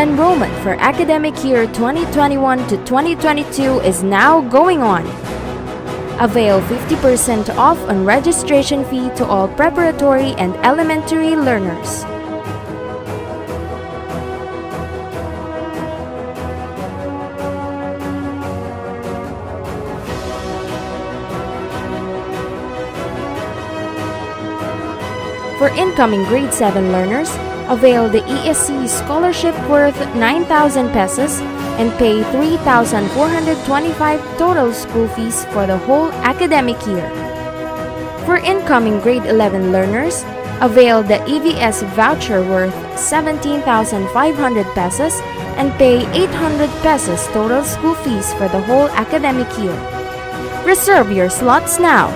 Enrollment for academic year 2021 to 2022 is now going on. Avail 50% off on registration fee to all preparatory and elementary learners. For incoming grade 7 learners, avail the ESC scholarship worth 9,000 pesos and pay 3,425 total school fees for the whole academic year. For incoming grade 11 learners, avail the EVS voucher worth 17,500 pesos and pay 800 pesos total school fees for the whole academic year. Reserve your slots now.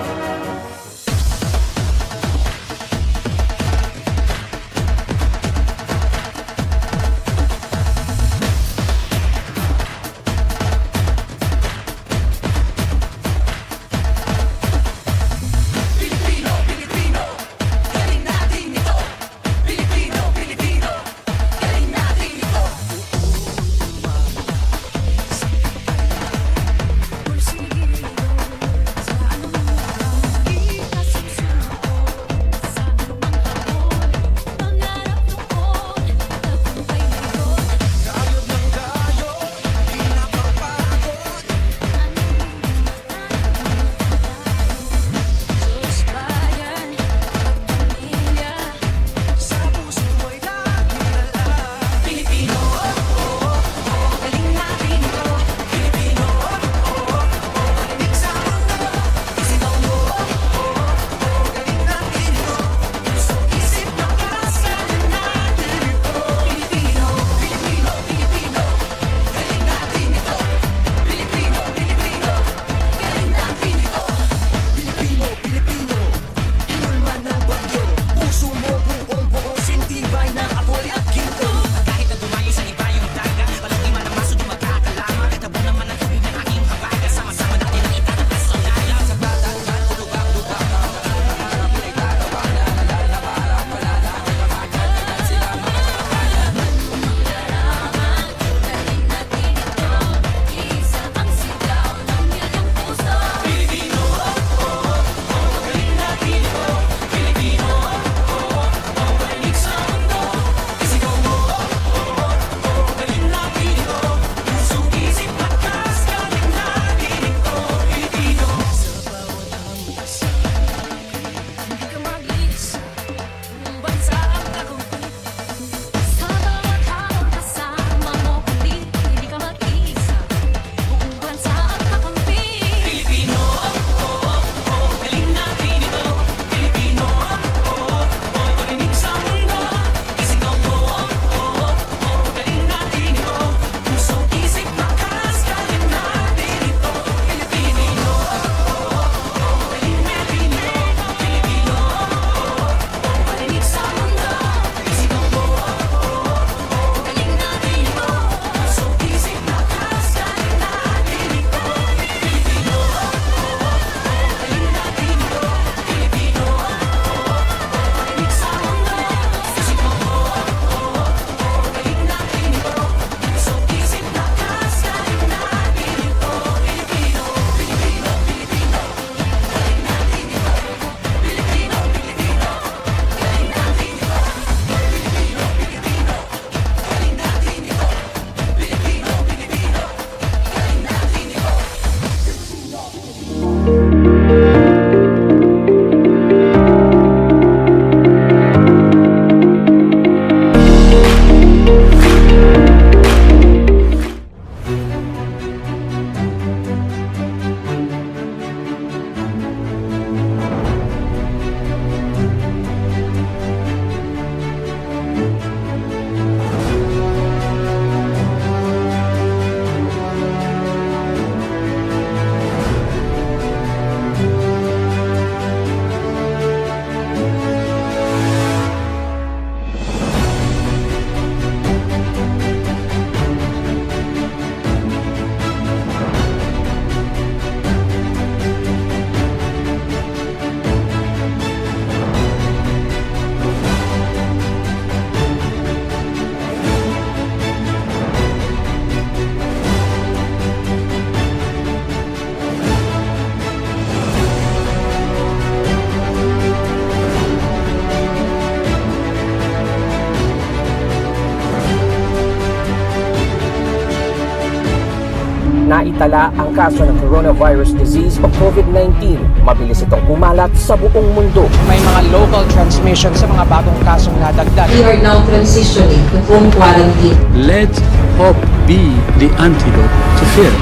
naitala ang kaso ng coronavirus disease o COVID-19, mabilis itong kumalat sa buong mundo. May mga local transmission sa mga bagong kasong nadagdag. We are now transitioning to home quarantine. Let hope be the antidote to fear.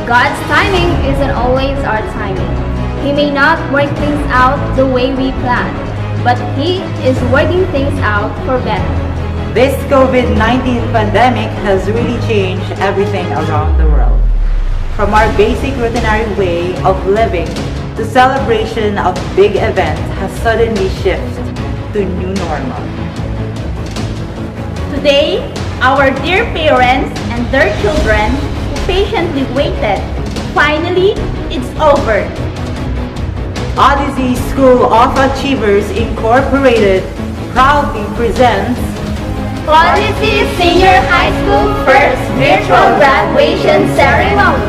God's timing isn't always our timing. He may not work things out the way we plan, but He is working things out for better. This COVID-19 pandemic has really changed everything around the world. From our basic routinary way of living to celebration of big events has suddenly shifted to new normal. Today, our dear parents and their children who patiently waited, finally, it's over. Odizee School of Achievers Incorporated proudly presents Odizee Senior High School First Virtual Graduation Ceremony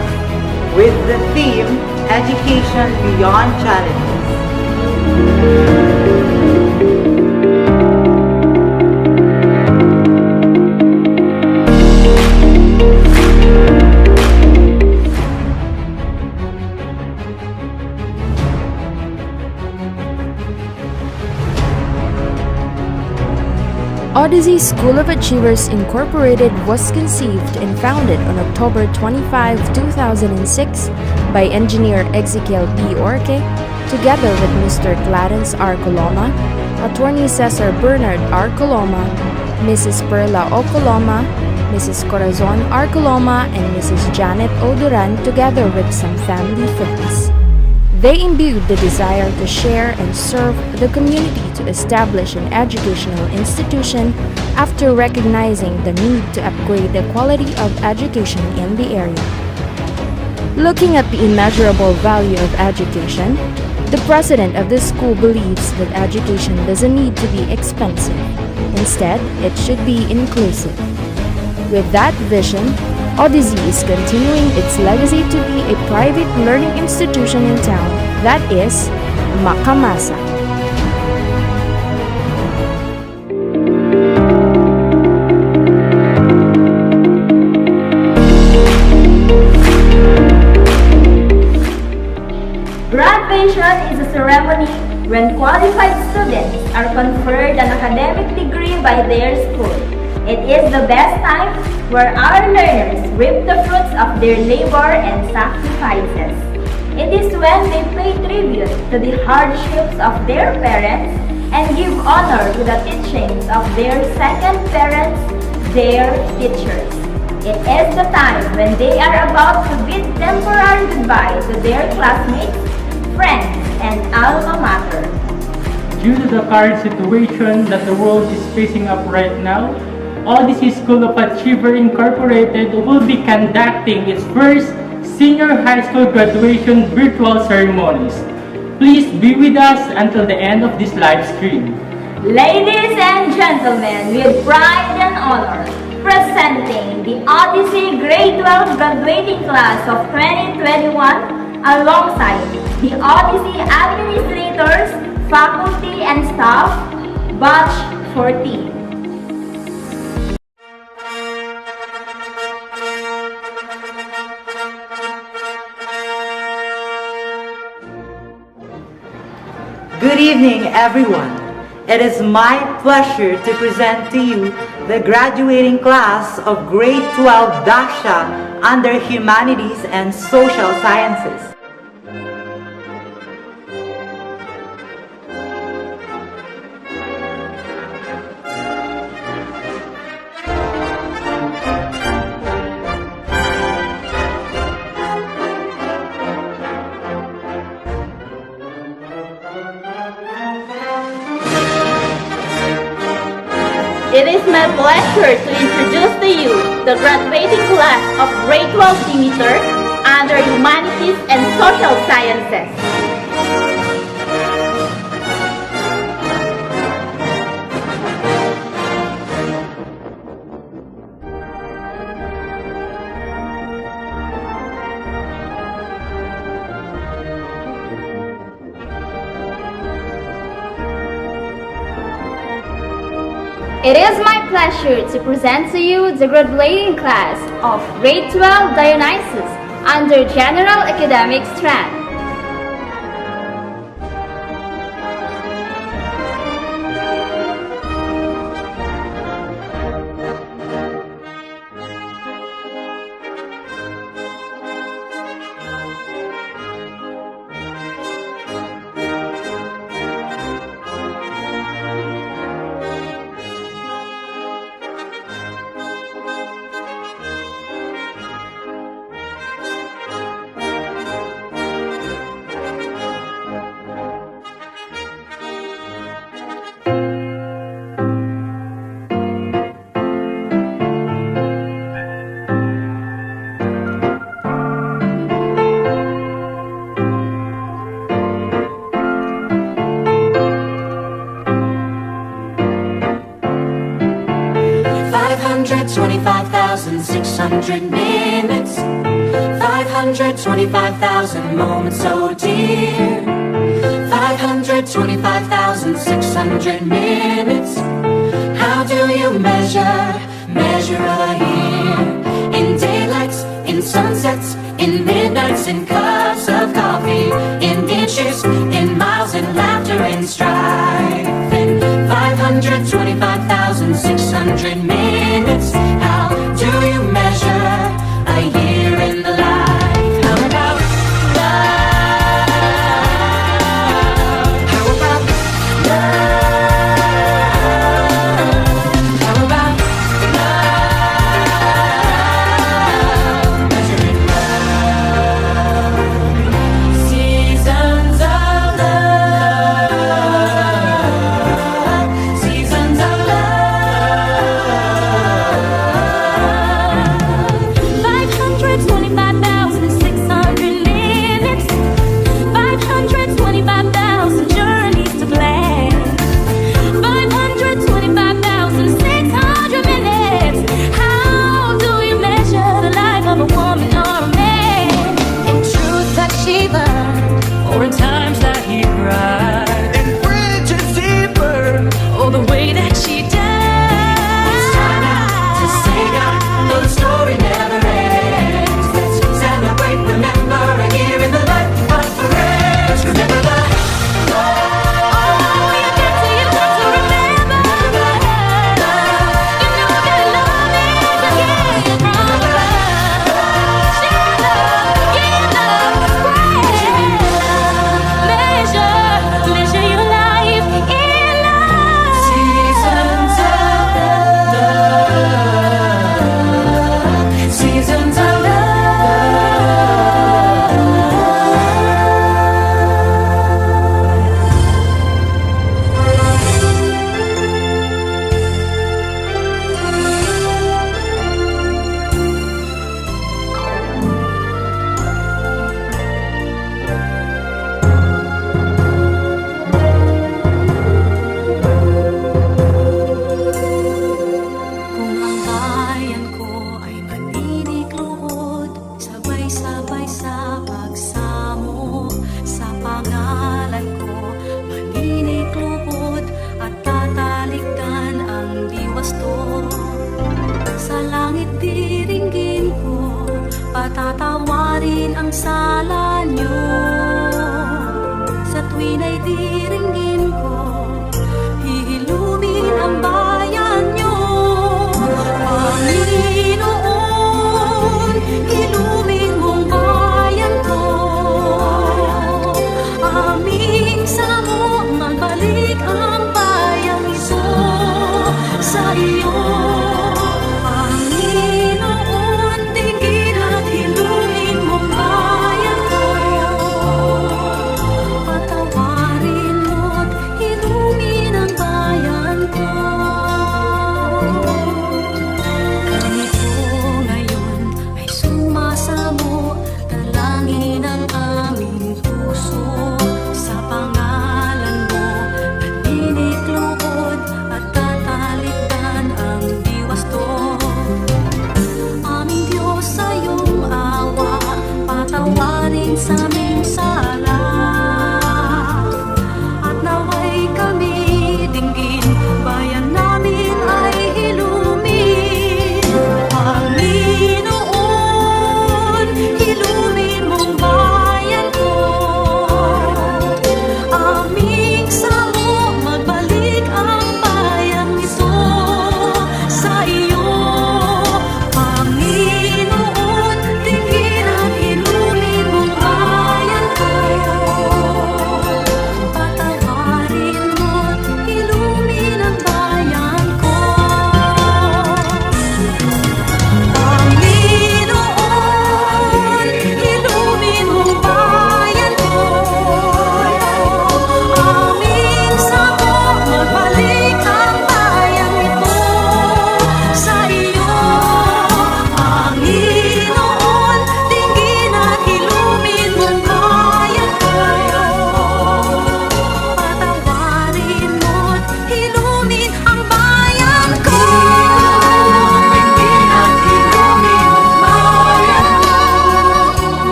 with the theme Education Beyond Challenges. Odizee School of Achievers Incorporated was conceived and founded on October 25, 2006 by Engineer Ezekiel D. Orque, together with Mr. Clarence R. Coloma, Attorney Cesar Bernard R. Coloma, Mrs. Perla O. Coloma, Mrs. Corazon R. Coloma, and Mrs. Janet O. Duran, together with some family friends. They imbued the desire to share and serve the community to establish an educational institution after recognizing the need to upgrade the quality of education in the area. Looking at the immeasurable value of education, the president of the school believes that education doesn't need to be expensive. Instead, it should be inclusive. With that vision, Odizee is continuing its legacy to be a private learning institution in town that is makamasa. Graduation is a ceremony when qualified students are conferred an academic degree by their school. It is the best time where our learners reap the fruits of their labor and sacrifices. It is when they pay tribute to the hardships of their parents and give honor to the teachings of their second parents, their teachers. It is the time when they are about to bid temporary goodbye to their classmates, friends, and alma mater. Due to the current situation that the world is facing up right now, Odizee School of Achiever Incorporated will be conducting its first senior high school graduation virtual ceremonies. Please be with us until the end of this live stream. Ladies and gentlemen, with pride and honor, presenting the Odizee Grade 12 graduating class of 2021 alongside the Odizee administrators, faculty, and staff, Batch 14. Good evening, everyone. It is my pleasure to present to you the graduating class of Grade 12 Daksha under Humanities and Social Sciences. It is my pleasure to introduce to you the graduating class of Grade 12 Demeter under Humanities and Social Sciences. It is my pleasure to present to you the graduating class of Grade 12 Dionysus under General Academic Strand. Minutes, 525,000 moments, oh dear. 525,600 minutes. How do you measure a year? In daylights, in sunsets, in midnights, in cups of coffee, in inches, in miles, in laughter, in strife. In 525,600 minutes. How do you measure a year in the life? How about love? How about love? How about love? Measuring love. Seasons of love. Seasons of love. 525,600 minutes, 525,000 journeys to plan, 525,600 minutes. How do you measure the life of a woman or a man? In truth that she learned, or in times that he cried, in bridges he burned, or the way that she died. It's time out to sing out, though the story never ends. Let's celebrate, remember a year in the life of friends. Remember the oh, you got to remember the you know that love is a gift from above. Share love, give love, spread love. Measure your life in love. Seasons of love. Seasons of love. Kung ang bayan ko ay maninikluhod, sabay-sabay sa pagsamo, sa pangalan ko maninikluhod at tatalikdan ang diwasto. Sa langit diringgin ko, patatawarin ang sala nyo. Sa tuwin ay diringgin ko, hihilumin ang bayan nyo. Panginoon, ilumin mong bayan ko. Aming samo, magbalik ang bayang ito sa iyo. Panginoon, tingin at ilumin mong bayan ko. Patawarin mo't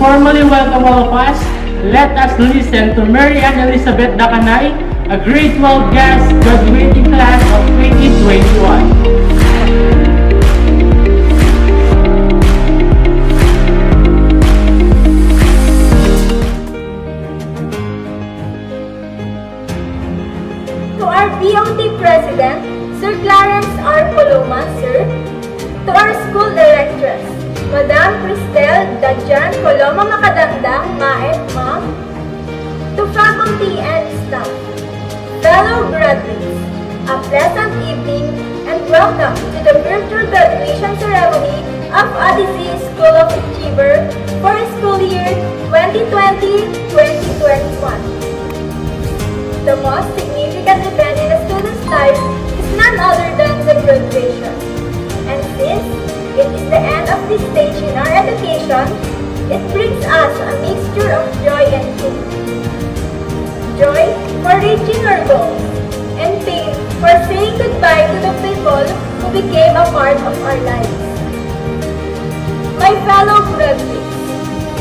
formally welcome all of us, let us listen to Mary Ann Elizabeth Dakanay, a grade 12 guest graduating class of 2021. To our BOT President, Sir Clarence R. Coloma, Sir. To our School Directress, Madam Cristel Dajan Coloma Makadamdang, Maet, Ma'am. To faculty and staff, fellow graduates, a pleasant evening and welcome to the virtual graduation ceremony of Odizee School of Achiever for school year 2020-2021. The most significant event in a student's life is none other than the graduation. And since it is the end of this stage in our education, it brings us a mixture of joy and pain. Joy for reaching our goals, and pain for saying goodbye to the people who became a part of our lives. My fellow graduates,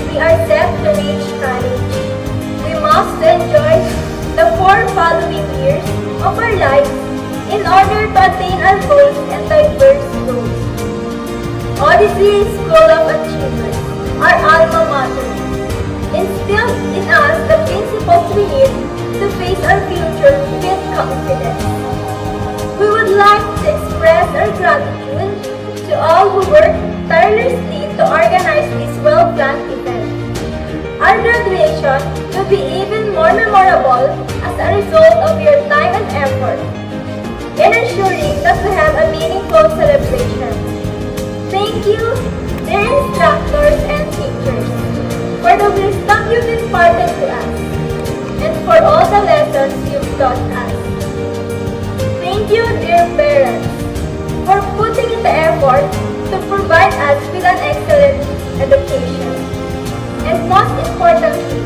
we are set to reach college. We must enjoy the 4 following years of our lives in order to attain our goals and diverse goals. Odizee School of Achievers, our alma mater, instilled in us the principles we need to face our future with confidence. We would like to express our gratitude to all who worked tirelessly to organize this well-planned event. Our graduation will be even more memorable as a result of your time and effort in ensuring that we have a meaningful celebration. Thank you, dear instructors and teachers, for the wisdom you've imparted to us and for all the lessons you've taught us. Thank you, dear parents, for putting in the effort to provide us with an excellent education. And most importantly,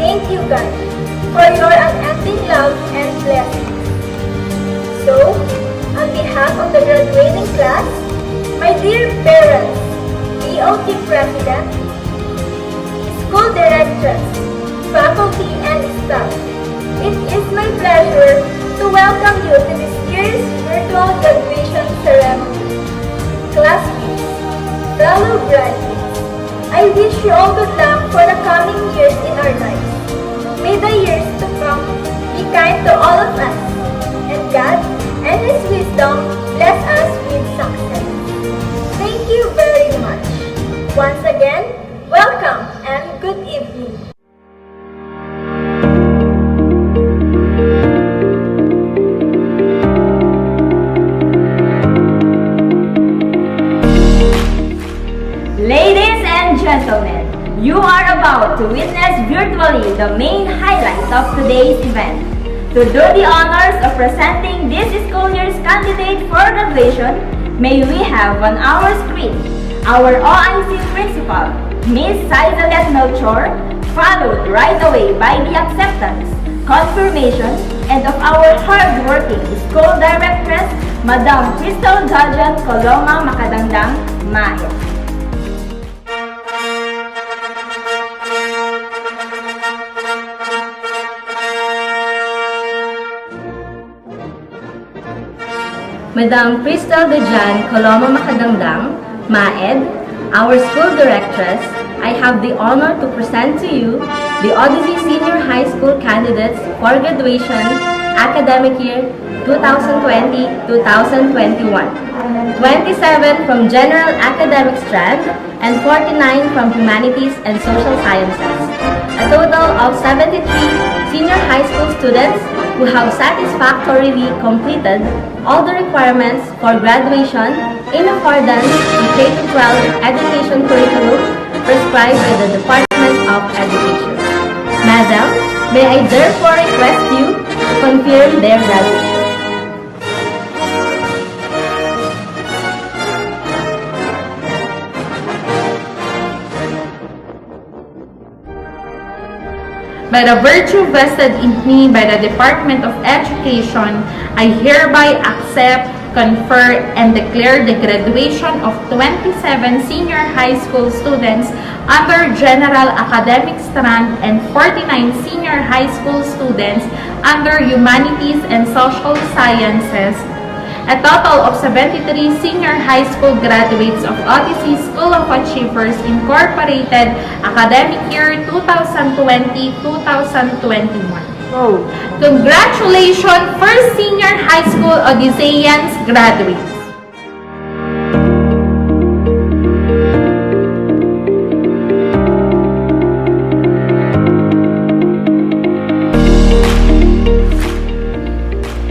thank you God for your unending love and blessings. So, on behalf of the graduating class, my dear parents, BOT President, School Directors, faculty and staff, it is my pleasure to welcome you to this year's virtual graduation ceremony. Classmates, fellow graduates, I wish you all good luck for the coming years in our lives. May the years to come be kind to all of us, and God and His wisdom bless us with success. Thank you very much. Once again, welcome and good evening. Ladies and gentlemen, you are about to witness virtually the main highlight of today's event. To do the honors of presenting this school year's candidate for graduation, may we have on our screen our OIC principal, Miss Saizalet Melchor, followed right away by the acceptance, confirmation, and of our hard-working school directress, Madam Crystal Dajan Coloma Makadangdang, Maet. Madam Crystal Dajan Coloma Makadangdang, Maed, our school directress, I have the honor to present to you the Odizee Senior High School candidates for graduation academic year 2020-2021. 27 from General Academic Strand and 49 from Humanities and Social Sciences. A total of 73 senior high school students who have satisfactorily completed all the requirements for graduation in accordance with K-12 education curriculum prescribed by the Department of Education. Madam, may I therefore request you to confirm their graduation. By the virtue vested in me by the Department of Education, I hereby accept confer, and declare the graduation of 27 senior high school students under General Academic Strand and 49 senior high school students under Humanities and Social Sciences. A total of 73 senior high school graduates of Odizee School of Achievers Incorporated academic year 2020-2021. Congratulations, first senior high school Odizeans graduates.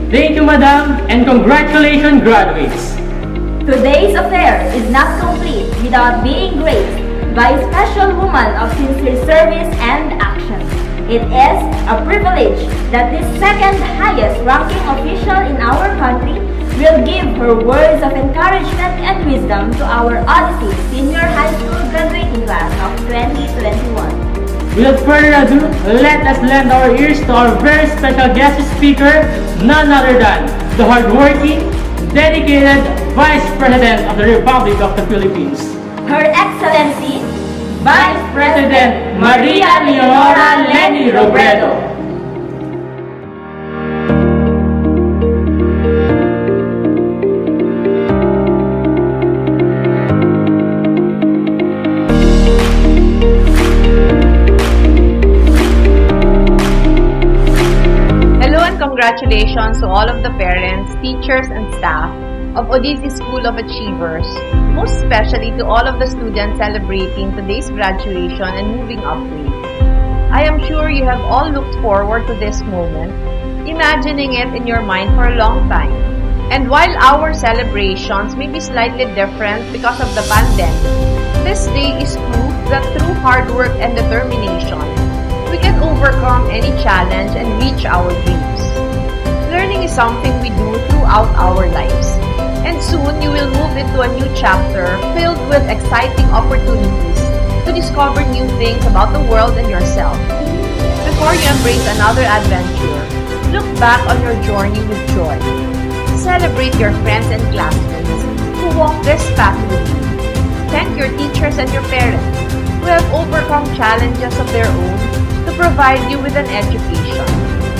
Thank you, Madam, and congratulations, graduates. Today's affair is not complete without being graced by a special woman of sincere service and action. It is a privilege that this second highest ranking official in our country will give her words of encouragement and wisdom to our Odizee Senior High School graduating class of 2021. Without further ado, let us lend our ears to our very special guest speaker, none other than the hardworking, dedicated Vice President of the Republic of the Philippines, Her Excellency, Vice President Maria Leonora Lenny Robredo. Congratulations to all of the parents, teachers, and staff of Odizee School of Achievers, most especially to all of the students celebrating today's graduation and moving upgrade. I am sure you have all looked forward to this moment, imagining it in your mind for a long time. And while our celebrations may be slightly different because of the pandemic, this day is proof that through hard work and determination, we can overcome any challenge and reach our dreams. Learning is something we do throughout our lives, and soon you will move into a new chapter filled with exciting opportunities to discover new things about the world and yourself. Before you embrace another adventure, look back on your journey with joy. Celebrate your friends and classmates who walk this path with you. Thank your teachers and your parents who have overcome challenges of their own to provide you with an education.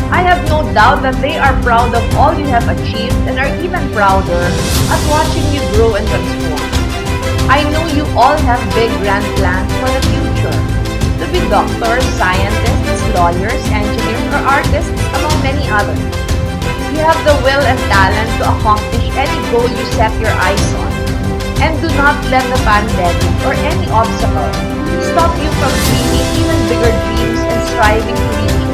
I have no doubt that they are proud of all you have achieved and are even prouder at watching you grow and transform. I know you all have big grand plans for the future, to be doctors, scientists, lawyers, engineers, or artists, among many others. You have the will and talent to accomplish any goal you set your eyes on, and do not let the pandemic or any obstacle stop you from dreaming even bigger dreams and striving to reach them.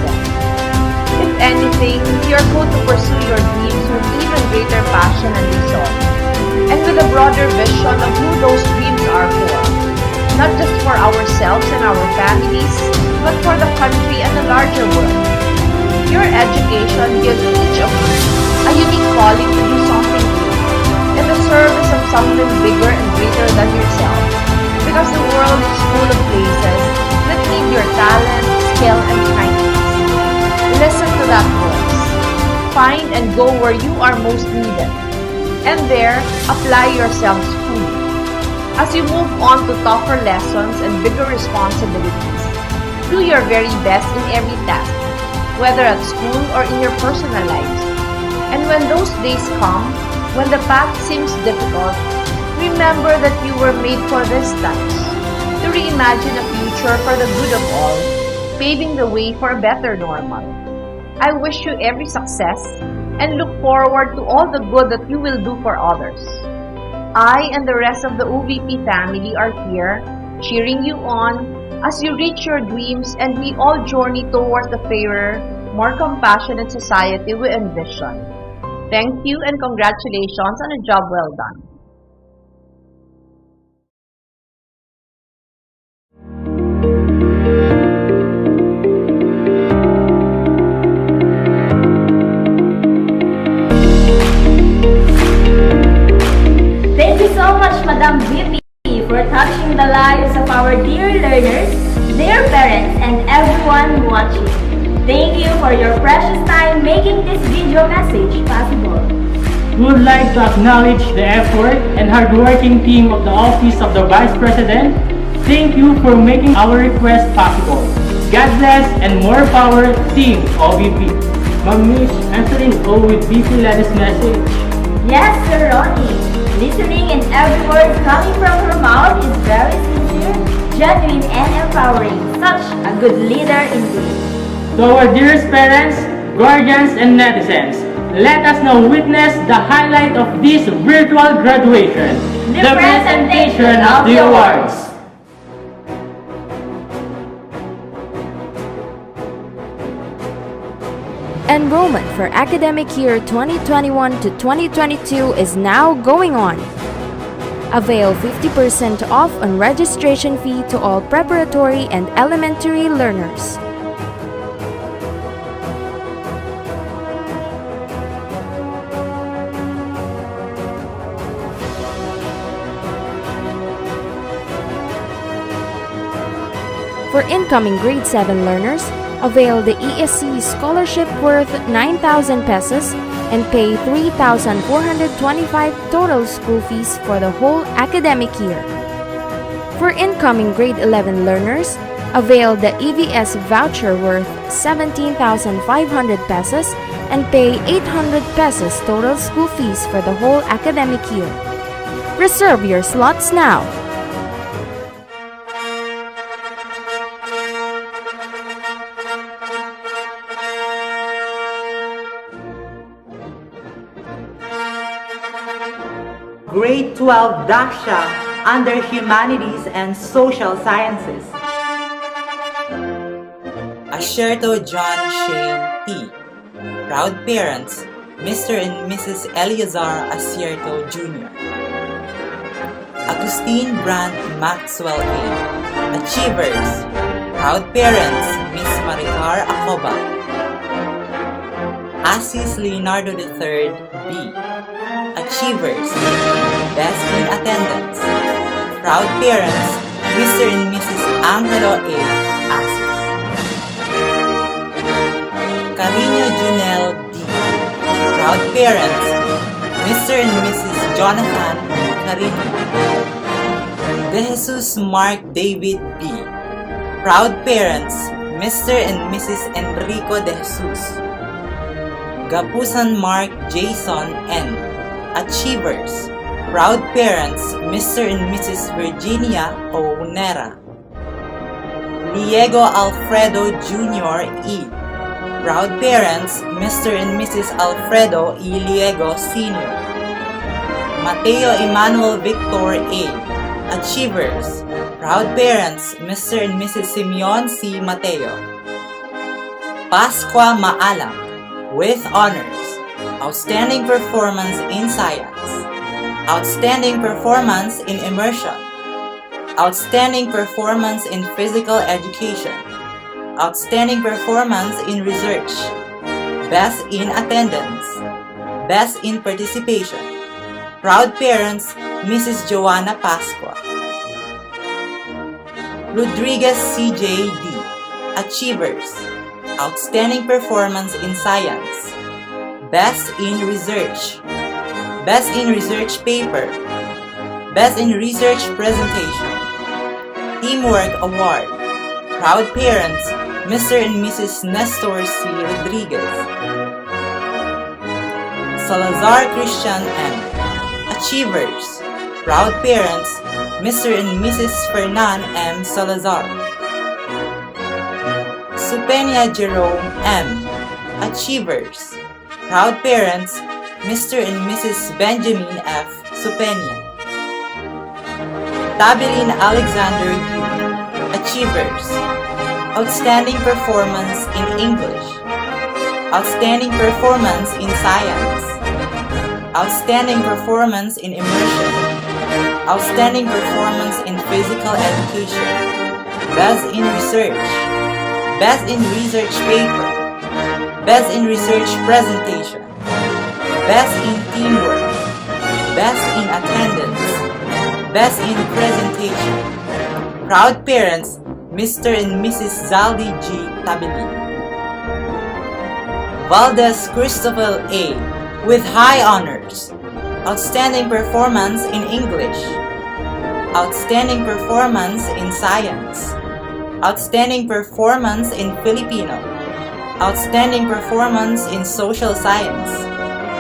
If anything, you are going to pursue your dreams with even greater passion and resolve, and with a broader vision of who those dreams are for, not just for ourselves and our families, but for the country and the larger world. Your education gives each of you a unique calling to do something good, in the service of something bigger and greater than yourself, because the world is full of places that need your talent, skill, and kindness. Listen to that voice. Find and go where you are most needed, and there, apply yourselves fully. As you move on to tougher lessons and bigger responsibilities, do your very best in every task, whether at school or in your personal lives. And when those days come, when the path seems difficult, remember that you were made for this task, to reimagine a future for the good of all, paving the way for a better normal. I wish you every success and look forward to all the good that you will do for others. I and the rest of the OVP family are here, cheering you on as you reach your dreams and we all journey towards the fairer, more compassionate society we envision. Thank you and congratulations on a job well done. Thank you so much, Madam VP, for touching the lives of our dear learners, their parents, and everyone watching. Thank you for your precious time making this video message possible. We would like to acknowledge the effort and hardworking team of the Office of the Vice President. Thank you for making our request possible. God bless and more power, Team OVP. Ma'am Miss Angeline O with BP Lattice message. Yes, Sir Ronnie. Listening and every word coming from her mouth is very sincere, genuine, and empowering. Such a good leader indeed. To our dearest parents, guardians, and netizens, let us now witness the highlight of this virtual graduation, the presentation of the awards. Enrollment for academic year 2021 to 2022 is now going on. Avail 50% off on registration fee to all preparatory and elementary learners. For incoming grade 7 learners, avail the ESC scholarship worth 9,000 pesos and pay 3,425 total school fees for the whole academic year. For incoming grade 11 learners, avail the EVS voucher worth 17,500 pesos and pay 800 pesos total school fees for the whole academic year. Reserve your slots now. Grade 12 Daksha under Humanities and Social Sciences. Asherto John Shane P. Proud parents, Mr. and Mrs. Eleazar Asierto Jr. Agustin Brandt Maxwell A. Achievers, proud parents, Miss Maricar Acoba. Assis Leonardo III B. Achievers, best in attendance, proud parents, Mr. and Mrs. Angelo A. Assis. Carino Junel D. Proud parents, Mr. and Mrs. Jonathan Carino. De Jesus Mark David B. Proud parents, Mr. and Mrs. Enrico De Jesus. Gapusan Mark Jason N. Achievers, proud parents, Mr. and Mrs. Virginia O. Nera. Diego Alfredo Jr. E. Proud parents, Mr. and Mrs. Alfredo E. Liego Sr. Mateo Emmanuel Victor A. Achievers, proud parents, Mr. and Mrs. Simeon C. Mateo. Pasqua Maalam, with honors. Outstanding performance in science, outstanding performance in immersion, outstanding performance in physical education, outstanding performance in research, best in attendance, best in participation. Proud parents, Mrs. Joanna Pasqua. Rodriguez CJD, Achievers, outstanding performance in science, best in research, best in research paper, best in research presentation, teamwork award, proud parents, Mr. and Mrs. Nestor C. Rodriguez. Salazar Christian M. Achievers, proud parents, Mr. and Mrs. Fernan M. Salazar. Supenia Jerome M. Achievers, proud parents, Mr. and Mrs. Benjamin F. Supenia. Tabilin Alexander U. Achievers, outstanding performance in English, outstanding performance in science, outstanding performance in immersion, outstanding performance in physical education, best in research, best in research paper, best in research presentation, best in teamwork, best in attendance, best in presentation. Proud parents, Mr. and Mrs. Zaldi G. Tabili. Valdez Christopher A. with high honors. Outstanding performance in English. Outstanding performance in science. Outstanding performance in Filipino. Outstanding performance in social science.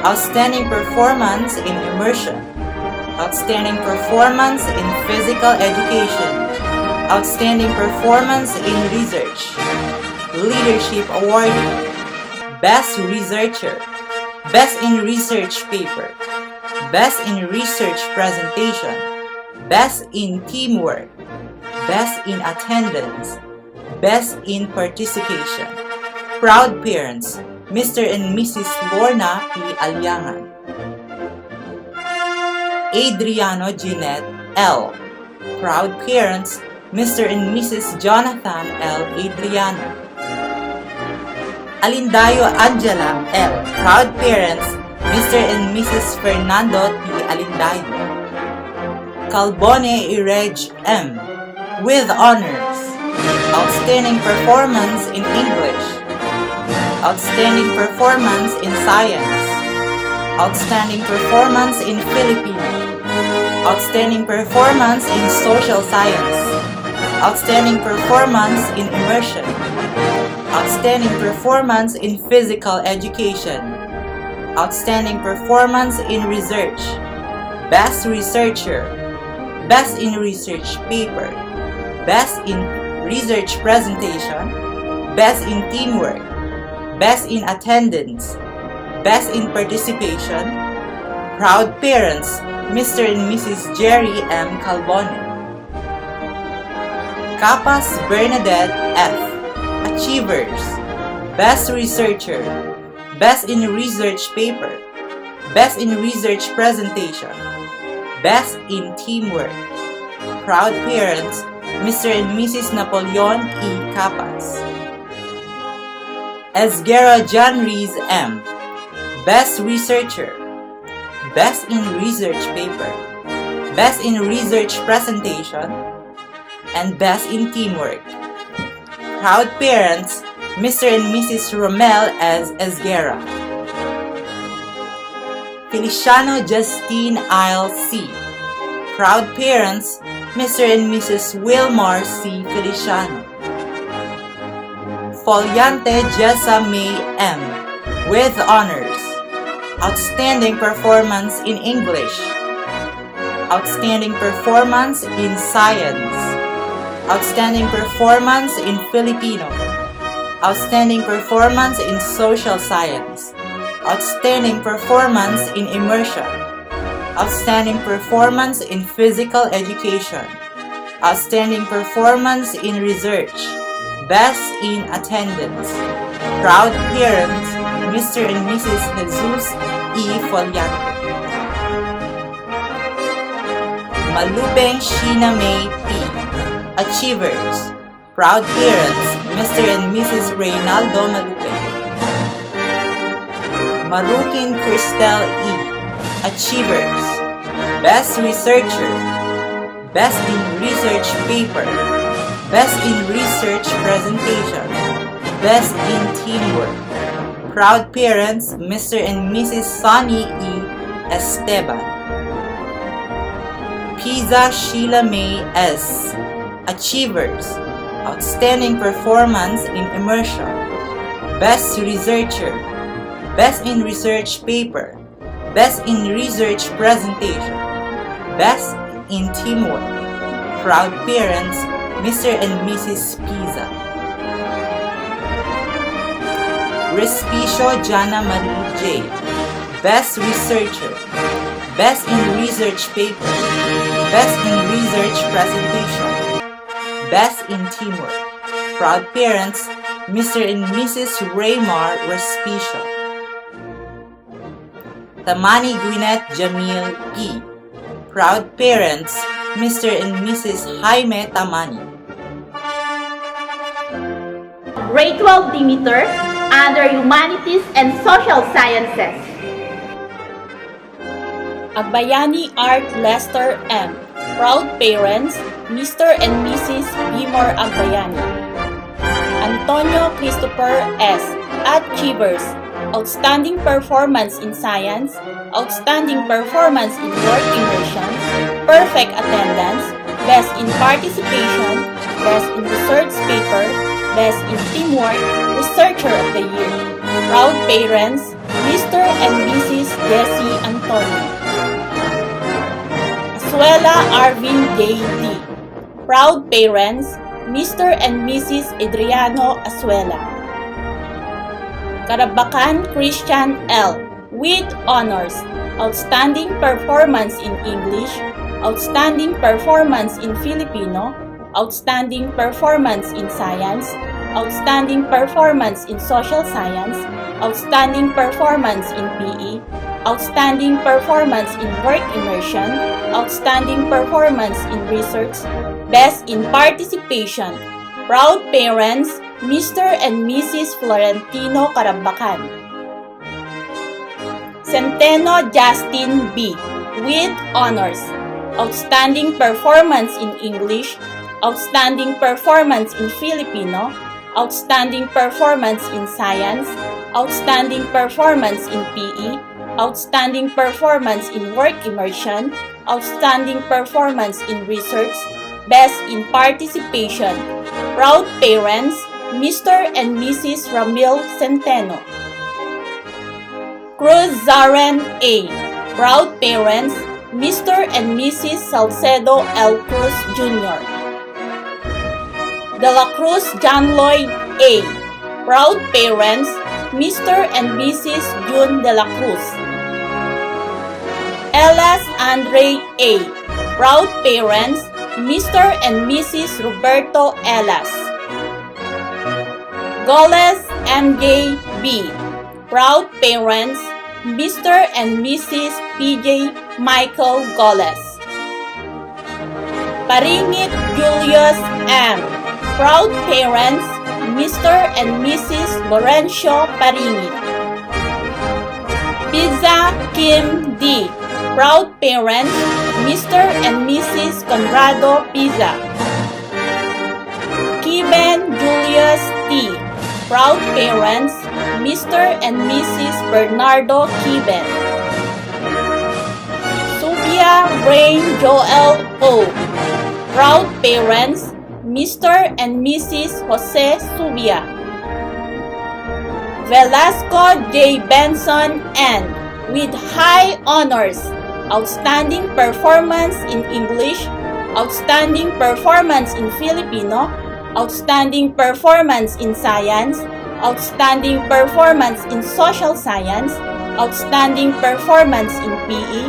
Outstanding performance in immersion. Outstanding performance in physical education. Outstanding performance in research. Leadership Award. Best Researcher. Best in Research Paper. Best in Research Presentation. Best in Teamwork. Best in Attendance. Best in Participation. Proud Parents, Mr. and Mrs. Lorna P. Alyangan. Adriano Jeanette L. Proud Parents, Mr. and Mrs. Jonathan L. Adriano. Alindayo Angela L. Proud Parents, Mr. and Mrs. Fernando T. Alindayo. Calbone Ireg M. With honors. Outstanding performance in English. Outstanding performance in science. Outstanding performance in Filipino. Outstanding performance in social science. Outstanding performance in immersion. Outstanding performance in physical education. Outstanding performance in research. Best Researcher. Best in Research Paper. Best in Research Presentation. Best in Teamwork. Best in Attendance. Best in Participation. Proud Parents, Mr. and Mrs. Jerry M. Calbone. Capas Bernadette F. Achievers. Best Researcher. Best in Research Paper. Best in Research Presentation. Best in Teamwork. Proud Parents, Mr. and Mrs. Napoleon E. Capas. Esguerra John Rees M. Best Researcher. Best in Research Paper. Best in Research Presentation. And Best in Teamwork. Proud Parents, Mr. and Mrs. Romel S. Esguerra. Feliciano Justine Isle C. Proud Parents, Mr. and Mrs. Wilmar C. Feliciano. Foliante Jessa May M. With honors. Outstanding performance in English. Outstanding performance in science. Outstanding performance in Filipino. Outstanding performance in social science. Outstanding performance in immersion. Outstanding performance in physical education. Outstanding performance in research. Best in attendance. Proud Parents, Mr. and Mrs. Jesus E. Foliante. Malupeng Sheena May P. Achievers. Proud Parents, Mr. and Mrs. Reynaldo Malupeng. Marukin Cristel E. Achievers. Best Researcher. Best in Research Paper. Best in Research Presentation. Best in Teamwork. Proud Parents, Mr. and Mrs. Sonny E. Esteban. Pisa Sheila May S. Achievers. Outstanding performance in immersion. Best Researcher. Best in Research Paper. Best in Research Presentation. Best in Teamwork. Proud Parents, Mr. and Mrs. Pisa. Respicio Jana Marie J. Best Researcher. Best in Research Paper. Best in Research Presentation. Best in Teamwork. Proud Parents, Mr. and Mrs. Raymar Respicio. Tamani Gwyneth Jamil E. Proud Parents, Mr. and Mrs. Jaime Tamani. Grade 12 Demeter, under Humanities and Social Sciences. Agbayani Art Lester M. Proud Parents, Mr. and Mrs. Bimor Agbayani. Antonio Christopher S. Achievers. outstanding performance in science, outstanding performance in work immersion, perfect attendance, best in participation, best in research paper, best in teamwork, researcher of the year. Proud parents, Mr. and Mrs. Jessie Antonio. Asuela Arvin J.D. Proud parents, Mr. and Mrs. Adriano Asuela. Karabakan Christian L. with honors, outstanding performance in English, outstanding performance in Filipino, outstanding performance in science, outstanding performance in social science, outstanding performance in PE, outstanding performance in work immersion, outstanding performance in research, best in participation. Proud parents, Mr. and Mrs. Florentino Carabacan. Centeno Justin B. with honors, outstanding performance in English, outstanding performance in Filipino, outstanding performance in science, outstanding performance in PE, outstanding performance in work immersion, outstanding performance in research, best in participation. Proud parents, Mr. and Mrs. Ramil Centeno. Cruz Zaren A. Proud parents, Mr. and Mrs. Salcedo L. Cruz Jr. De La Cruz John Lloyd A. Proud parents, Mr. and Mrs. June De La Cruz. Elas Andre A. Proud parents, Mr. and Mrs. Roberto Elas. Goles MJ B. Proud parents, Mr. and Mrs. PJ Michael Goles. Paringit Julius M. Proud parents, Mr. and Mrs. Lorenzo Paringit. Pizza Kim D. Proud parents, Mr. and Mrs. Conrado Pizza. Kiben Julius T. Proud parents, Mr. and Mrs. Bernardo Kiben. Subia Rain Joel O. Proud parents, Mr. and Mrs. Jose Subia. Velasco J. Benson N. with high honors, outstanding performance in English, outstanding performance in Filipino, outstanding performance in science, outstanding performance in social science, outstanding performance in PE,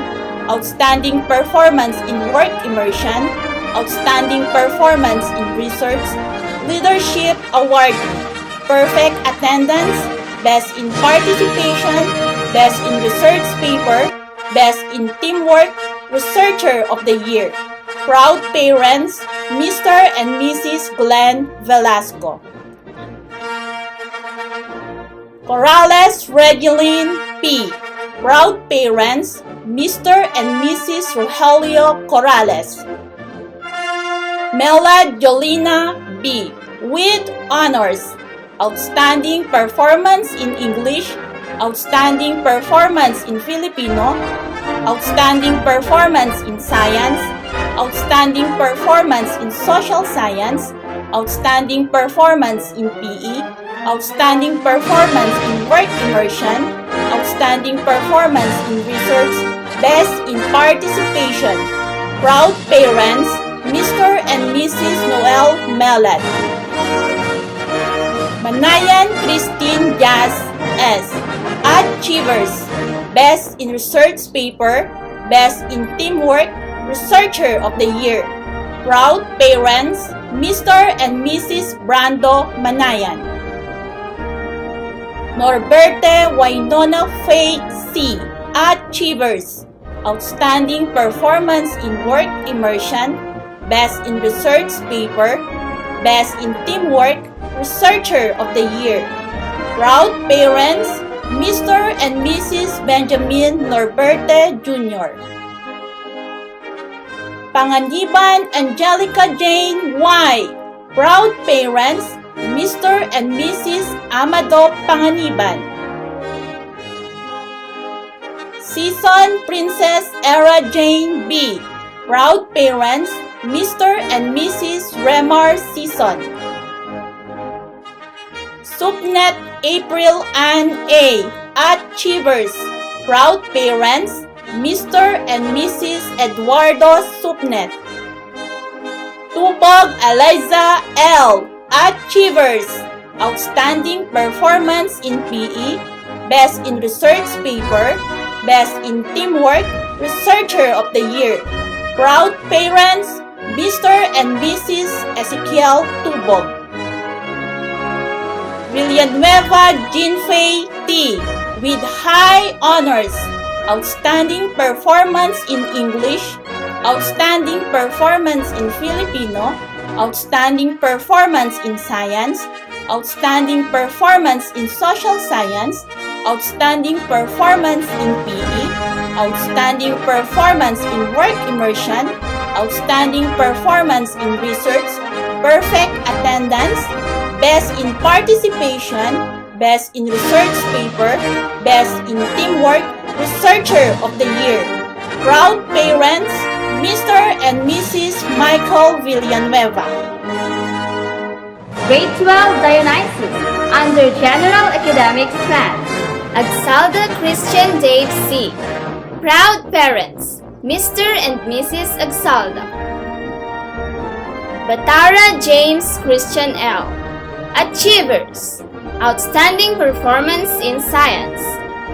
outstanding performance in work immersion, outstanding performance in research, leadership award, perfect attendance, best in participation, best in research paper, best in teamwork, researcher of the year. Proud parents, Mr. and Mrs. Glenn Velasco. Corrales Regeline P. Proud parents, Mr. and Mrs. Rogelio Corrales. Mela Jolina B. with honors, outstanding performance in English, outstanding performance in Filipino, outstanding performance in science, outstanding performance in social science, outstanding performance in PE, outstanding performance in work immersion, outstanding performance in research, best in participation. Proud parents, Mr. and Mrs. Noel Melat. Manayan Christine Jazz S. Achievers, best in research paper, best in teamwork, researcher of the year. Proud parents, Mr. and Mrs. Brando Manayan. Norberte Wainona Faye C. Achievers, outstanding performance in work immersion, best in research paper, best in teamwork, researcher of the year. Proud parents, Mr. and Mrs. Benjamin Norberte Jr. Panganiban Angelica Jane Y. Proud parents, Mr. and Mrs. Amado Panganiban. Season Princess Era Jane B. Proud parents, Mr. and Mrs. Remar Season. Supnet April Ann A. Achievers. Proud parents, Mr. and Mrs. Eduardo Supnet. Tubog Eliza L. Achievers. Outstanding performance in PE, Best in Research Paper, Best in Teamwork, Researcher of the Year. Proud parents, Mr. and Mrs. Ezekiel Tubog. Villanueva Jinfei T. with high honors, outstanding performance in English, outstanding performance in Filipino, outstanding performance in science, outstanding performance in social science, outstanding performance in PE, outstanding performance in work immersion, outstanding performance in research, perfect attendance, best in participation, best in research paper, best in teamwork, researcher of the year. Proud parents, Mr. and Mrs. Michael Villanueva. Grade 12 Dionysus, under General Academic Strand. Agsalda Christian Dave C. Proud parents, Mr. and Mrs. Agsalda. Batara James Christian L. Achievers, outstanding performance in science,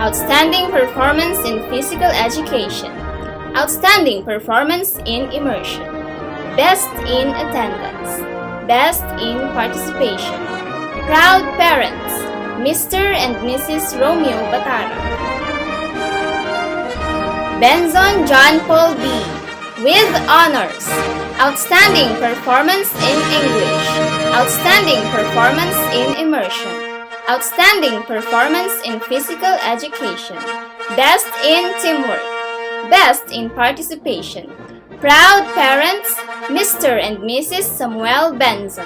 outstanding performance in physical education, outstanding performance in immersion, best in attendance, best in participation. Proud parents, Mr. and Mrs. Romeo Batara. Benzon John Paul B. with honors, outstanding performance in English, outstanding performance in immersion, outstanding performance in physical education, best in teamwork, best in participation. Proud parents, Mr. and Mrs. Samuel Benzon.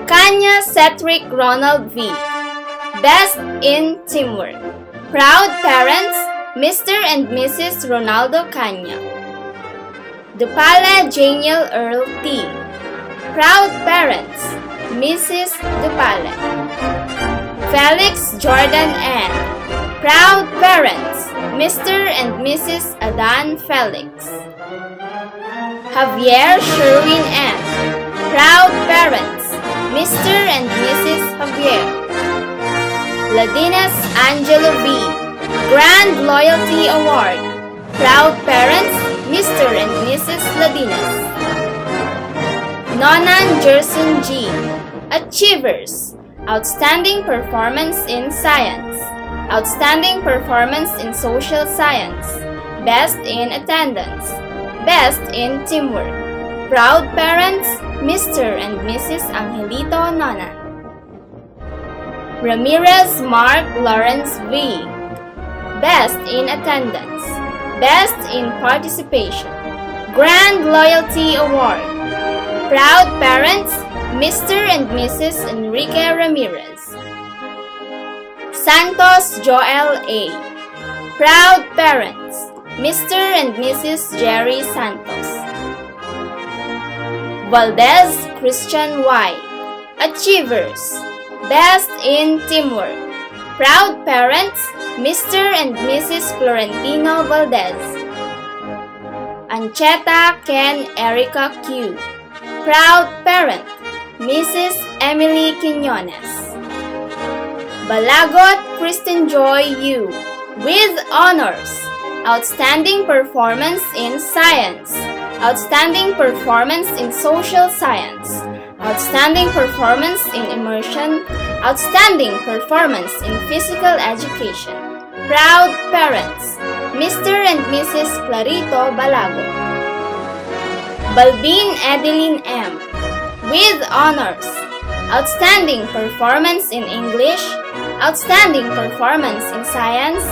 Kanya Cedric Ronald V. Best in teamwork. Proud parents, Mr. and Mrs. Ronaldo Kanya. Dupala Janiel Earl T. Proud parents, Mrs. Dupala. Felix Jordan N. Proud parents, Mr. and Mrs. Adan Felix. Javier Sherwin N. Proud parents, Mr. and Mrs. Javier. Ladinas Angelo B. Grand Loyalty Award. Proud parents, Mr. and Mrs. Ladinas. Nonan Jerson G. Achievers, outstanding performance in science, outstanding performance in social science, best in attendance, best in teamwork. Proud parents, Mr. and Mrs. Angelito Nonan. Ramirez Mark Lawrence V. Best in attendance, best in participation, Grand Loyalty Award. Proud parents, Mr. and Mrs. Enrique Ramirez. Santos Joel A. Proud parents, Mr. and Mrs. Jerry Santos. Valdez Christian Y. Achievers, best in teamwork. Proud parents, Mr. and Mrs. Florentino Valdez. Ancheta Ken Erica Q. Proud parent, Mrs. Emily Quinones. Balagot Kristen Joy U. with honors, outstanding performance in science, outstanding performance in social science, outstanding performance in immersion, outstanding performance in physical education. Proud parents, Mr. and Mrs. Clarito Balago. Balbin Edeline M. with honors, outstanding performance in English, outstanding performance in science,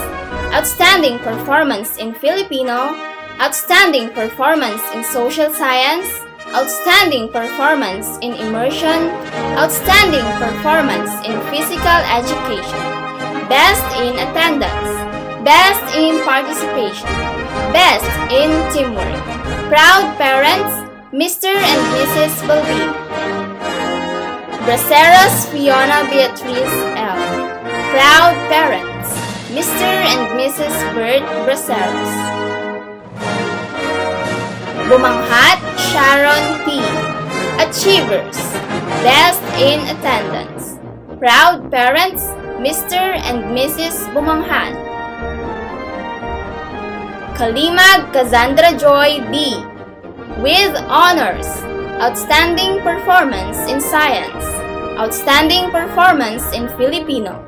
outstanding performance in Filipino, outstanding performance in social science, outstanding performance in immersion, outstanding performance in physical education, best in attendance, Best in participation. Best in teamwork. Proud parents, Mr. and Mrs. Balbi. Braceros Fiona Beatriz L. Proud parents, Mr. and Mrs. Bert Braceros. Bumanghat Sharon P. Achievers. Best in attendance. Proud parents, Mr. and Mrs. Bumanghat. Kalimag Cassandra Joy D. With honors. Outstanding performance in science. Outstanding performance in Filipino.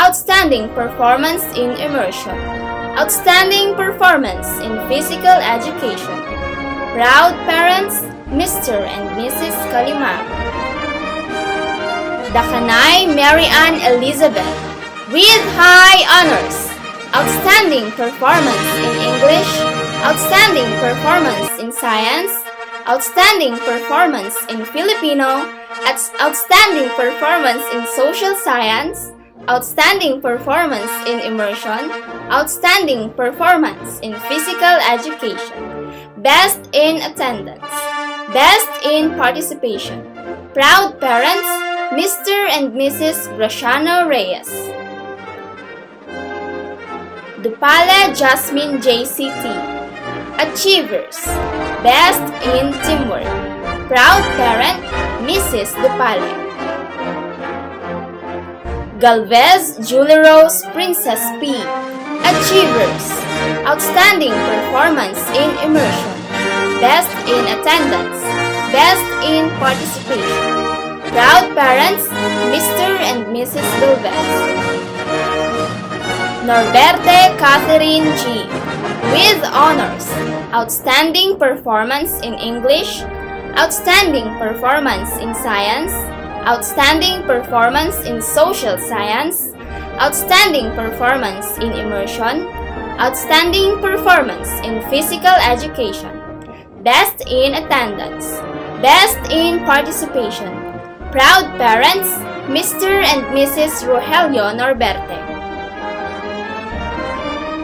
Outstanding performance in immersion. Outstanding performance in physical education. Proud parents, Mr. and Mrs. Kalimag. Dakanay Mary Ann Elizabeth. With high honors. Outstanding performance in English. Outstanding performance in science. Outstanding performance in Filipino, outstanding performance in social science, outstanding performance in immersion, outstanding performance in physical education, best in attendance, best in participation. Proud parents, Mr. and Mrs. Graciano Reyes. Dupale Jasmine JCT. Achievers. Best in teamwork. Proud parent, Mrs. Dupale. Galvez Julie Rose Princess P. Achievers. Outstanding performance in immersion. Best in attendance. Best in participation. Proud parents, Mr. and Mrs. Galvez. Norberte Catherine G. With honors. Outstanding performance in English, outstanding performance in science, outstanding performance in social science, outstanding performance in immersion, outstanding performance in physical education, best in attendance, best in participation. Proud parents, Mr. and Mrs. Rogelio Norberte.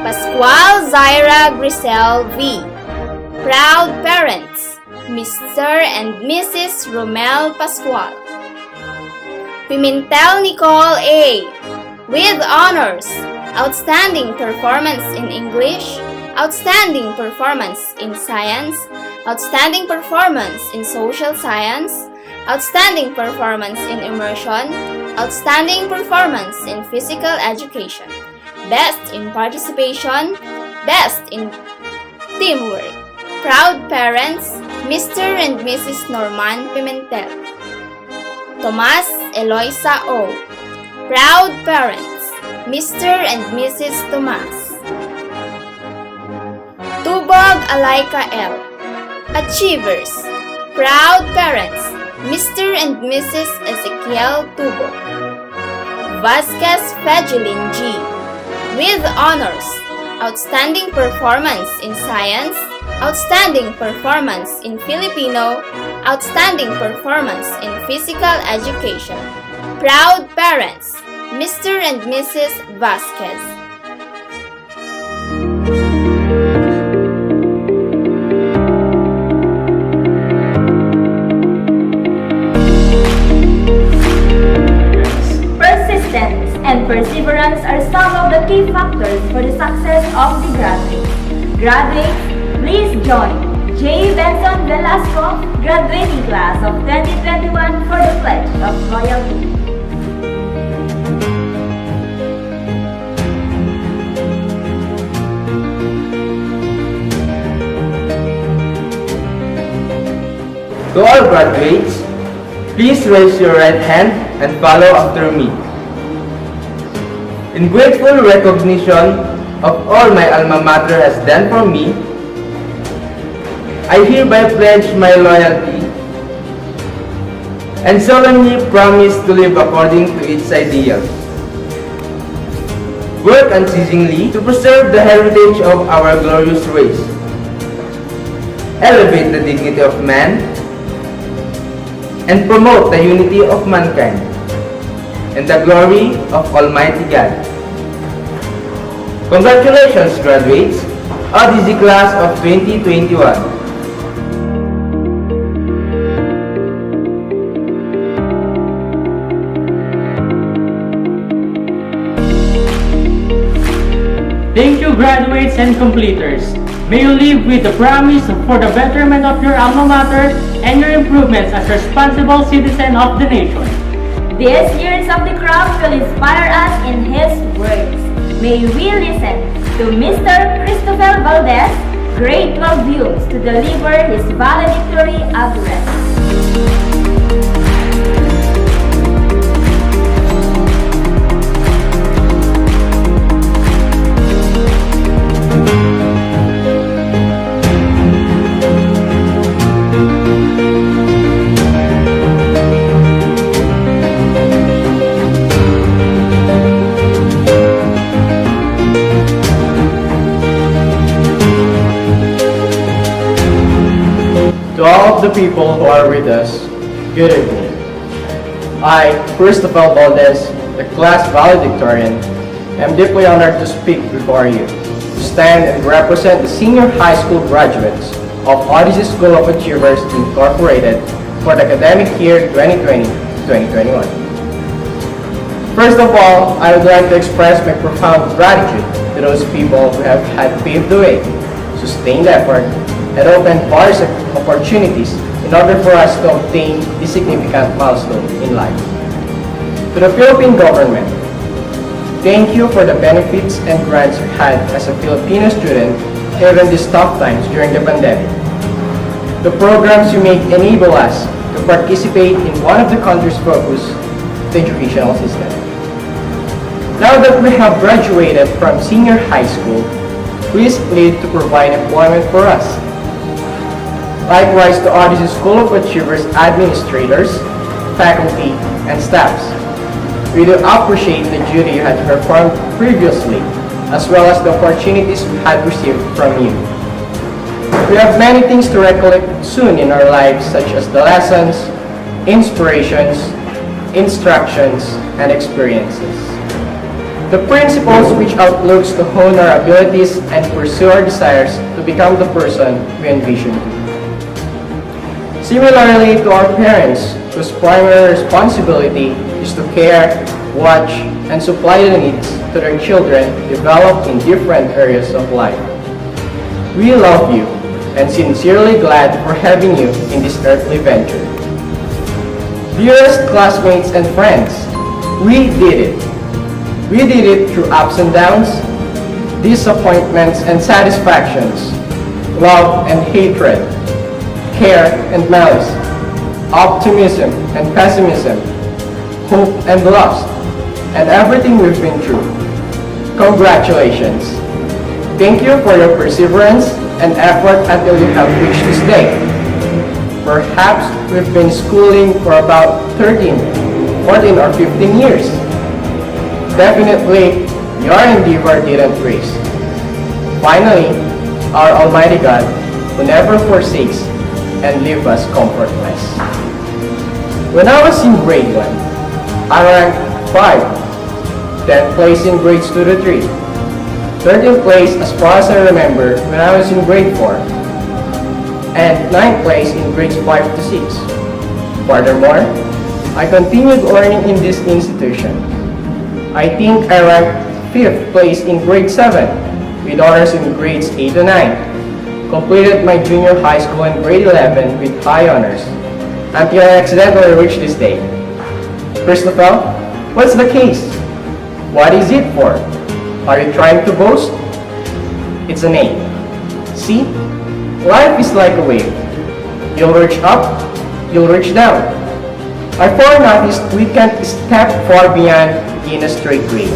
Pascual Zaira Grisel V. Proud parents, Mr. and Mrs. Romel Pascual. Pimentel Nicole A. With honors, outstanding performance in English, outstanding performance in science, outstanding performance in social science, outstanding performance in immersion, outstanding performance in physical education. Best in participation, best in teamwork. Proud parents, Mr. and Mrs. Norman Pimentel. Tomas Eloisa O. Proud parents, Mr. and Mrs. Tomas. Tubog Alaika L. Achievers. Proud parents, Mr. and Mrs. Ezekiel Tubog. Vasquez Fejelin G. With honors, outstanding performance in science, outstanding performance in Filipino, outstanding performance in physical education. Proud parents, Mr. and Mrs. Vasquez. Persistence and perseverance are some of the key factors for the success of the graduates. Graduates, please join J. Benson Velasco, graduating class of 2021 for the Pledge of Loyalty. To all graduates, please raise your right hand and follow after me. In grateful recognition of all my alma mater has done for me, I hereby pledge my loyalty and solemnly promise to live according to its ideals. Work unceasingly to preserve the heritage of our glorious race. Elevate the dignity of man and promote the unity of mankind and the glory of Almighty God. Congratulations, graduates! Odizee class of 2021. Thank you, graduates and completers. May you live with the promise for the betterment of your alma mater and your improvements as a responsible citizen of the nation. These years of the crop will inspire us in his words. May we listen to Mr. Christopher Valdez, Grade 12 Views, to deliver his valedictory address. To all of the people who are with us, good evening. I, Christopher Valdez, the class valedictorian, am deeply honored to speak before you, to stand and represent the senior high school graduates of Odizee School of Achievers Incorporated for the academic year 2020-2021. First of all, I would like to express my profound gratitude to those people who have had paved the way, sustained effort, and opened various opportunities in order for us to obtain this significant milestone in life. To the Philippine government, thank you for the benefits and grants you had as a Filipino student even these tough times during the pandemic. The programs you make enable us to participate in one of the country's focus, the educational system. Now that we have graduated from senior high school, please lead to provide employment for us. Likewise to Odizee School of Achievers administrators, faculty, and staffs. We do appreciate the duty you had performed previously, as well as the opportunities we had received from you. We have many things to recollect soon in our lives, such as the lessons, inspirations, instructions, and experiences. The principles which outlooks to hone our abilities and pursue our desires to become the person we envision to be. Similarly to our parents, whose primary responsibility is to care, watch, and supply the needs to their children developed in different areas of life. We love you and sincerely glad for having you in this earthly venture. Dearest classmates and friends, we did it. We did it through ups and downs, disappointments and satisfactions, love and hatred, care and malice, optimism and pessimism, hope and lust, and everything we've been through. Congratulations. Thank you for your perseverance and effort until you have reached this day. Perhaps we've been schooling for about 13, 14 or 15 years. Definitely, your endeavor didn't waste. Finally, our Almighty God, who never forsakes and leave us comfortless. When I was in grade 1, I ranked 5, 10th place in grades 2 to 3, 13th place as far as I remember when I was in grade 4, and 9th place in grades 5 to 6. Furthermore, I continued learning in this institution. I think I ranked 5th place in grade 7, with honors in grades 8 to 9. Completed my junior high school in grade 11 with high honors, until I accidentally reached this day. Christopher, what's the case? What is it for? Are you trying to boast? It's a name. See? Life is like a wave. You'll reach up, you'll reach down. I foreknowledge we can't step far beyond in a straight wave.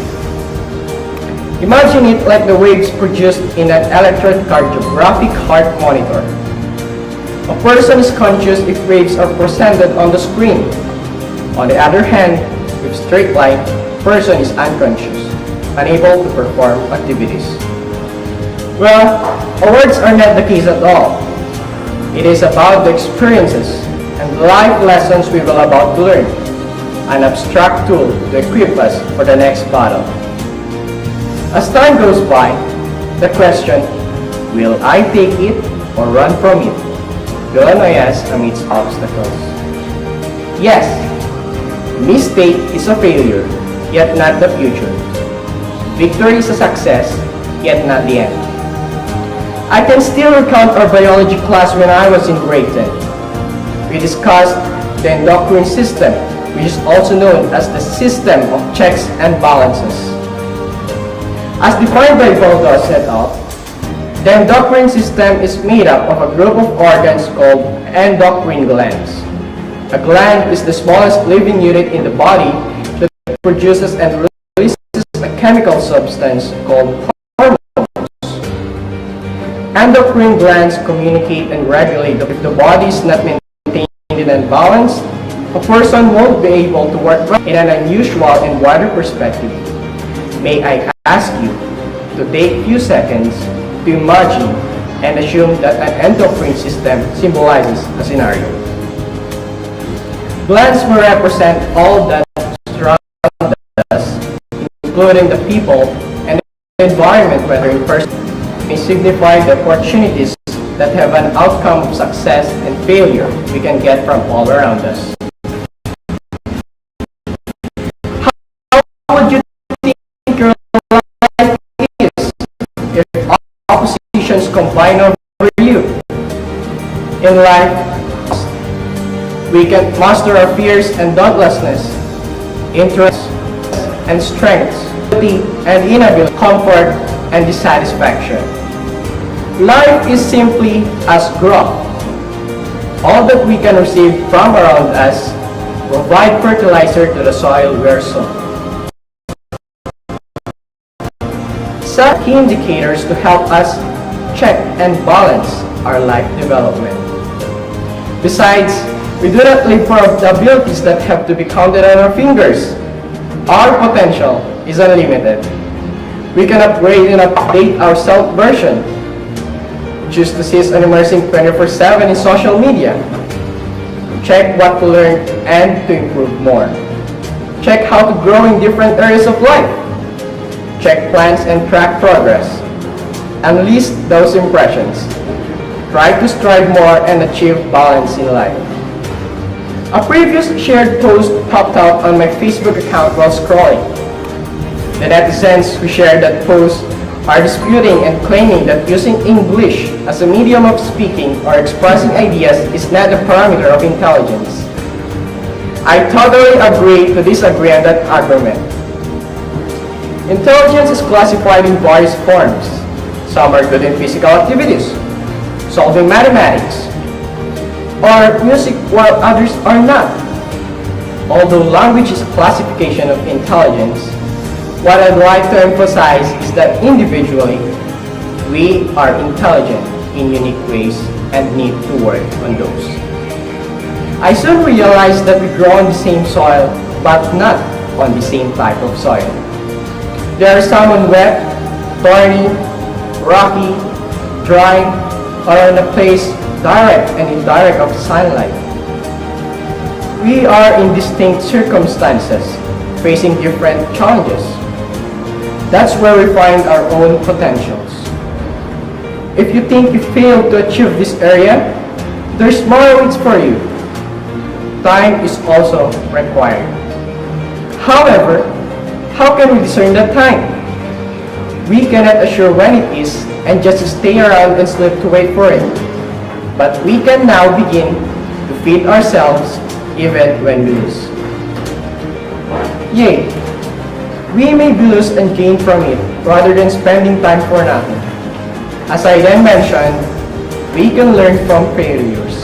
Imagine it like the waves produced in an electrocardiographic heart monitor. A person is conscious if waves are presented on the screen. On the other hand, with straight line, a person is unconscious, unable to perform activities. Well, awards are not the case at all. It is about the experiences and life lessons we will about to learn, an abstract tool to equip us for the next battle. As time goes by, the question, will I take it or run from it, will annoy us amidst obstacles. Yes, mistake is a failure, yet not the future. Victory is a success, yet not the end. I can still recount our biology class when I was in grade 10. We discussed the endocrine system, which is also known as the system of checks and balances. As defined by Baldos et al., the endocrine system is made up of a group of organs called endocrine glands. A gland is the smallest living unit in the body that produces and releases a chemical substance called hormones. Endocrine glands communicate and regulate. If the body is not maintained and balanced, a person won't be able to work well. In an unusual and wider perspective, may I ask you to take a few seconds to imagine and assume that an endocrine system symbolizes a scenario. Glands will represent all that surrounds us, including the people and the environment, whether in person, may signify the opportunities that have an outcome of success and failure we can get from all around us. How would you think your life is if oppositions combine over you? In life, we can master our fears and dauntlessness, interests and strengths, and inability, comfort and dissatisfaction. Life is simply as growth. All that we can receive from around us provide fertilizer to the soil we are sown. Some key indicators to help us check and balance our life development. Besides, we do not live for the abilities that have to be counted on our fingers. Our potential is unlimited. We can upgrade and update our self-version. Choose to seize and immersing 24/7 in social media. Check what to learn and to improve more. Check how to grow in different areas of life. Check plans and track progress. Unleash those impressions. Try to strive more and achieve balance in life. A previous shared post popped out on my Facebook account while scrolling. The netizens who shared that post are disputing and claiming that using English as a medium of speaking or expressing ideas is not a parameter of intelligence. I totally agree to disagree on that argument. Intelligence is classified in various forms. Some are good in physical activities, solving mathematics, or music, while others are not. Although language is a classification of intelligence, what I'd like to emphasize is that individually, we are intelligent in unique ways and need to work on those. I soon realized that we grow on the same soil, but not on the same type of soil. There are some on wet, thorny, rocky, dry, or on a place direct and indirect of sunlight. We are in distinct circumstances, facing different challenges. That's where we find our own potentials. If you think you failed to achieve this area, there's more waits for you. Time is also required. However, how can we discern that time? We cannot assure when it is and just stay around and sleep to wait for it. But we can now begin to feed ourselves even when we lose. Yea, we may be lose and gain from it rather than spending time for nothing. As I then mentioned, we can learn from failures.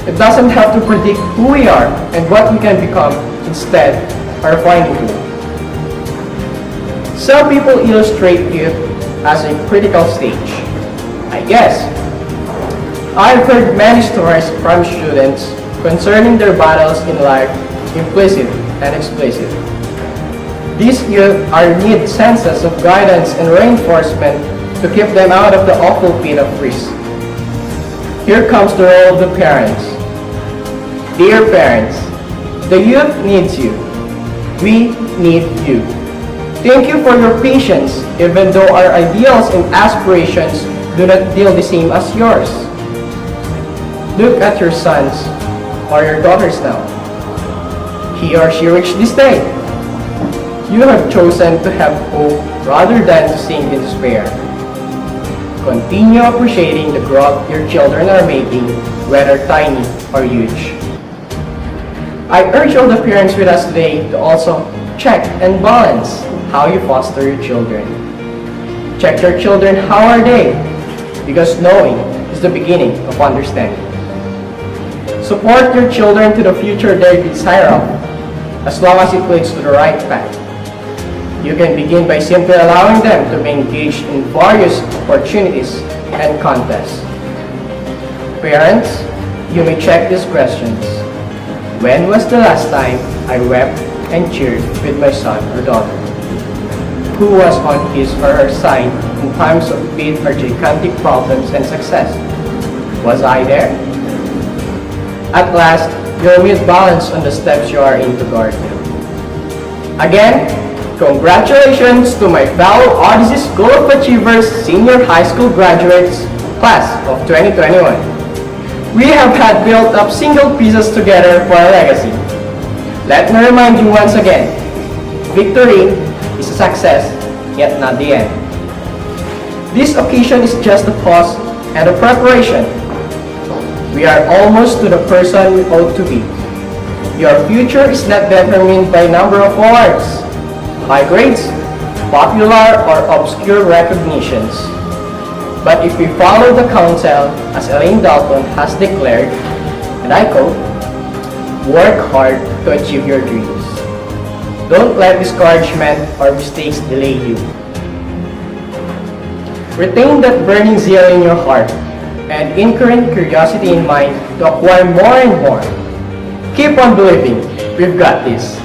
It doesn't have to predict who we are and what we can become, instead, our finding tool. Some people illustrate youth as a critical stage. I guess I've heard many stories from students concerning their battles in life, implicit and explicit. These youth are need senses of guidance and reinforcement to keep them out of the awful pit of risk. Here comes the role of the parents. Dear parents, the youth needs you. We need you. thank you for your patience, even though our ideals and aspirations do not deal the same as yours. Look at your sons or your daughters now. He or she reached this day. You have chosen to have hope rather than to sink in despair. Continue appreciating the growth your children are making, whether tiny or huge. I urge all the parents with us today to also check and balance how you foster your children. Check your children, how are they? Because knowing is the beginning of understanding. Support your children to the future they desire of, as long as it leads to the right path. You can begin by simply allowing them to be engaged in various opportunities and contests. Parents, you may check these questions. When was the last time I wept and cheered with my son or daughter? Who was on his or her side in times of big or gigantic problems and success? Was I there? At last, you'll meet balance on the steps you are in to guard them. Again, congratulations to my fellow Odizee School of Achievers Senior High School graduates, class of 2021. We have had built up single pieces together for a legacy. Let me remind you once again, victory is a success, yet not the end. This occasion is just the pause and the preparation. We are almost to the person we ought to be. Your future is not determined by number of awards, high grades, popular or obscure recognitions. But if we follow the counsel as Elaine Dalton has declared, and I quote, work hard to achieve your dreams. Don't let discouragement or mistakes delay you. Retain that burning zeal in your heart and incurring curiosity in mind to acquire more and more. Keep on believing, we've got this.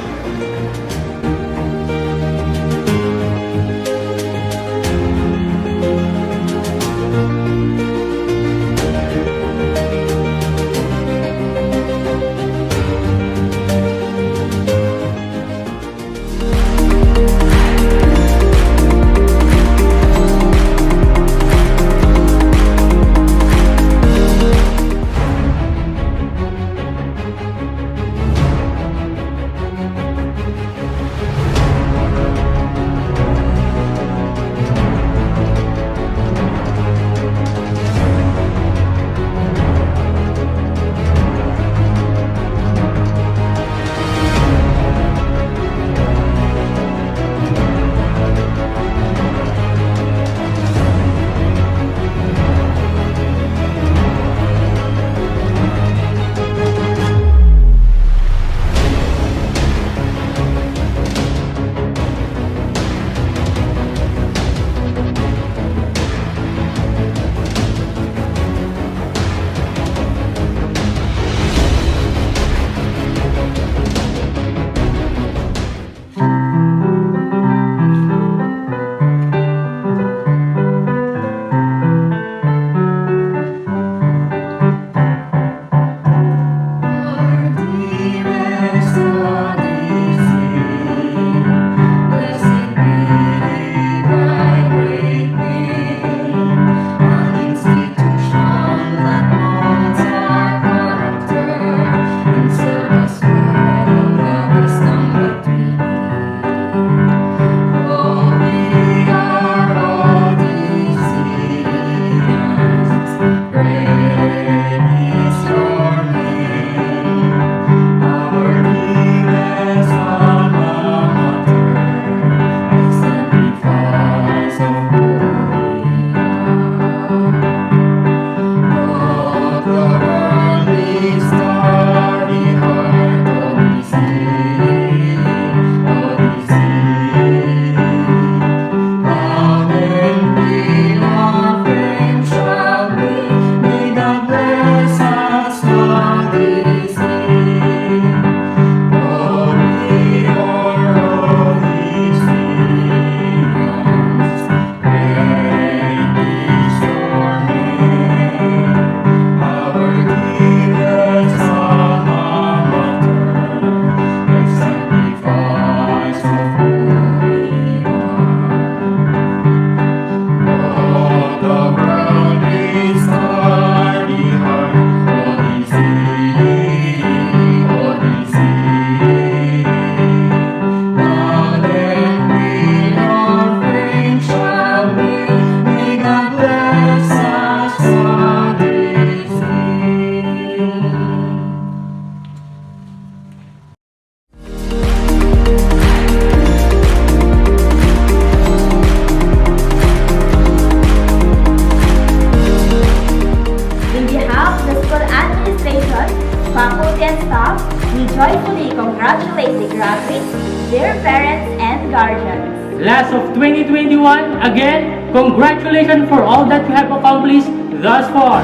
Class of 2021, again, congratulations for all that you have accomplished thus far.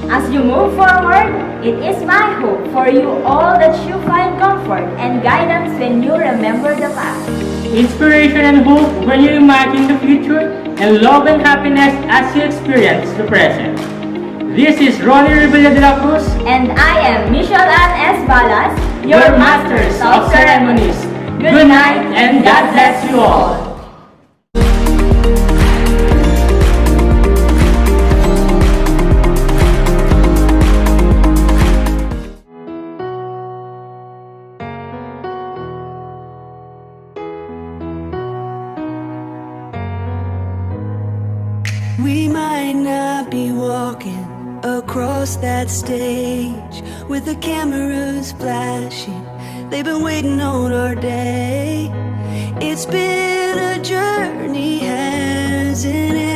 As you move forward, it is my hope for you all that you find comfort and guidance when you remember the past. Inspiration and hope when you imagine the future, and love and happiness as you experience the present. This is Ronnie Revilla de la Cruz, and I am Michelle Ann S. Balas, your Masters of Ceremonies. Good night and God bless you all. We might not be walking across that stage with the cameras flashing. They've been waiting on our day. It's been a journey, hasn't it?